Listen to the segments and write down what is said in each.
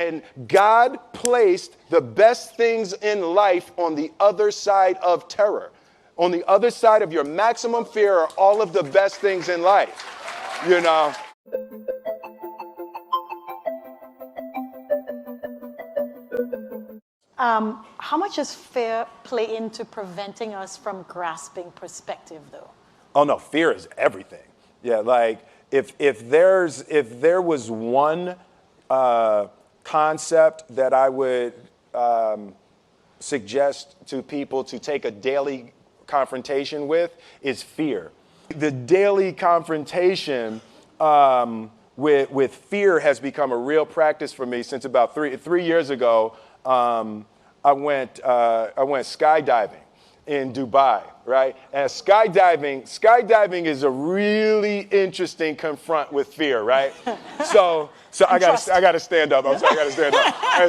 And God placed the best things in life on the other side of terror. On the other side of your maximum fear are all of the best things in life, you know. How much does fear play into preventing us from grasping perspective, though? Oh no, fear is everything. Yeah, like if there was one concept that I would suggest to people to take a daily confrontation with, is fear. The daily confrontation with fear has become a real practice for me since about three years ago. I went skydiving in Dubai, right? And skydiving is a really interesting confront with fear, right? So I gotta stand up. I'm sorry, I gotta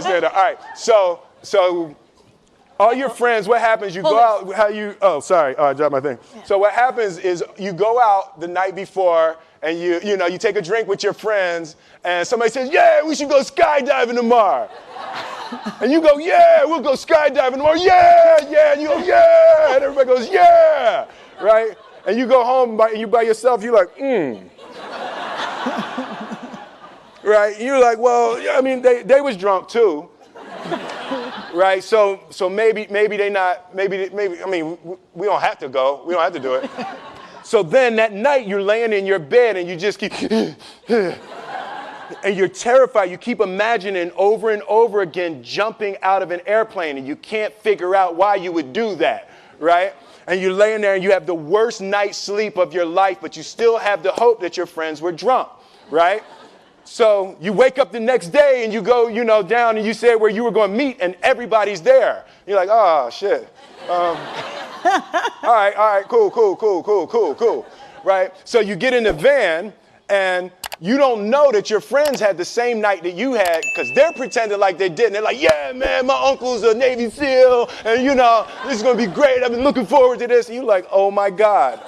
stand up. All right. So all your friends, what happens? You go out. I dropped my thing. Yeah. So what happens is you go out the night before and you take a drink with your friends, and somebody says, "Yeah, we should go skydiving tomorrow." And you go, "Yeah, we'll go skydiving tomorrow." Yeah. And you go, "Yeah." And everybody goes, "Yeah." Right? And you go home by yourself, you're like, Right? And you're like, well, I mean, they was drunk too. Right? So maybe they not, maybe, I mean, we don't have to go. We don't have to do it. So then that night you're laying in your bed and you just keep, and you're terrified. You keep imagining over and over again jumping out of an airplane, and you can't figure out why you would do that, right? And you're laying there and you have the worst night's sleep of your life, but you still have the hope that your friends were drunk, right? So you wake up the next day and you go, down and you say where you were going to meet and everybody's there. You're like, oh, shit. All right, cool. Right? So you get in the van and you don't know that your friends had the same night that you had because they're pretending like they didn't. They're like, yeah, man, my uncle's a Navy SEAL and, this is going to be great. I've been looking forward to this. And you're like, oh, my God.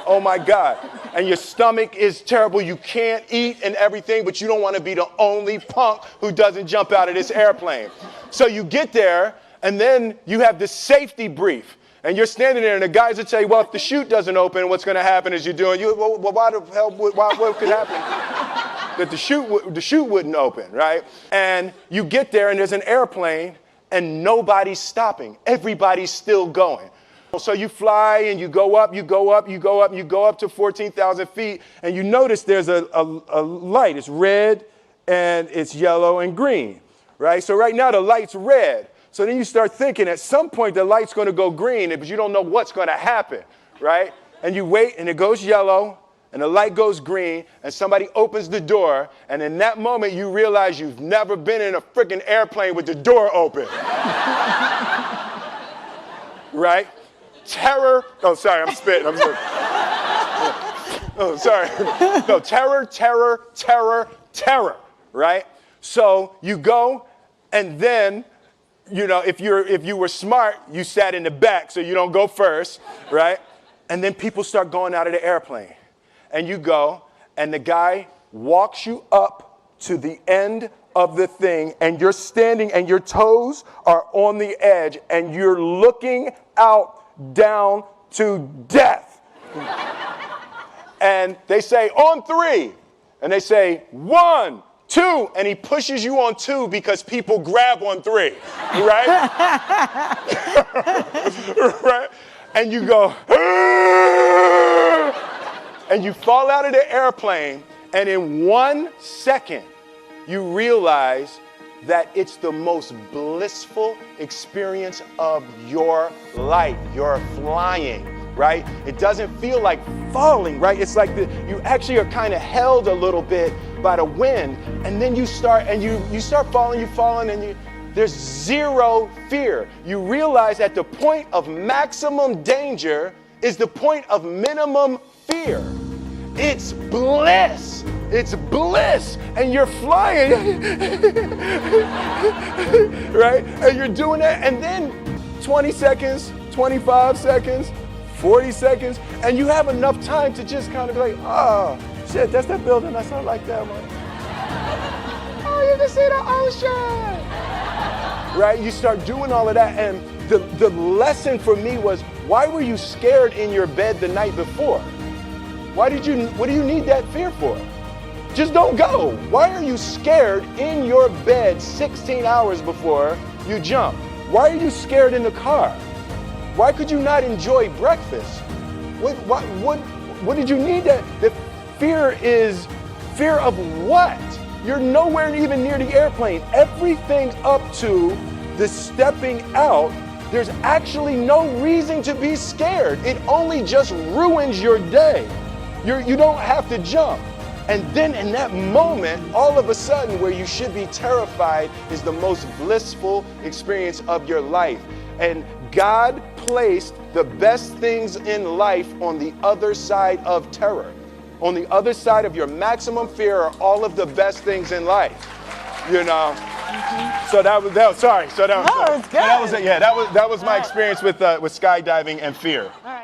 And your stomach is terrible. You can't eat and everything, but you don't want to be the only punk who doesn't jump out of this airplane. So you get there, and then you have this safety brief. And you're standing there, and the guys will tell you, well, if the chute doesn't open, what's going to happen is well, why the hell, what could happen? That the chute wouldn't open, right? And you get there, and there's an airplane, and nobody's stopping. Everybody's still going. So you fly, and you go up to 14,000 feet, and you notice there's a light. It's red, and it's yellow and green, right? So right now, the light's red. So then you start thinking at some point the light's going to go green, but you don't know what's going to happen, right? And you wait, and it goes yellow, and the light goes green, and somebody opens the door, and in that moment you realize you've never been in a freaking airplane with the door open. Right? Terror. Oh, sorry, I'm spitting. Oh, sorry. No, terror, right? So you go, and then if you were smart, you sat in the back so you don't go first, right? And then people start going out of the airplane. And you go, and the guy walks you up to the end of the thing, and you're standing, and your toes are on the edge, and you're looking out down to death. And they say, on 3. And they say, 1, 2, and he pushes you on 2 because people grab on 3, right? Right? And you go, and you fall out of the airplane, and in 1 second, you realize that it's the most blissful experience of your life. You're flying, right? It doesn't feel like falling, right? It's like you actually are kind of held a little bit by the wind, and then you start falling, and there's zero fear. You realize that the point of maximum danger is the point of minimum fear. It's bliss. It's bliss, and you're flying, right? And you're doing that, and then 20 seconds, 25 seconds, 40 seconds, and you have enough time to just kind of be like, oh, shit, that's that building. I saw like that one. Oh, you can see the ocean. right? You start doing all of that. And the lesson for me was, why were you scared in your bed the night before? What do you need that fear for? Just don't go. Why are you scared in your bed 16 hours before you jump? Why are you scared in the car? Why could you not enjoy breakfast? What did you need that? The fear is fear of what? You're nowhere even near the airplane. Everything up to the stepping out, there's actually no reason to be scared. It only just ruins your day. You don't have to jump. And then in that moment, all of a sudden, where you should be terrified is the most blissful experience of your life. And God placed the best things in life on the other side of terror. On the other side of your maximum fear are all of the best things in life. You know? So that was sorry. So that was, No, it's good. that was my experience with skydiving and fear. All right.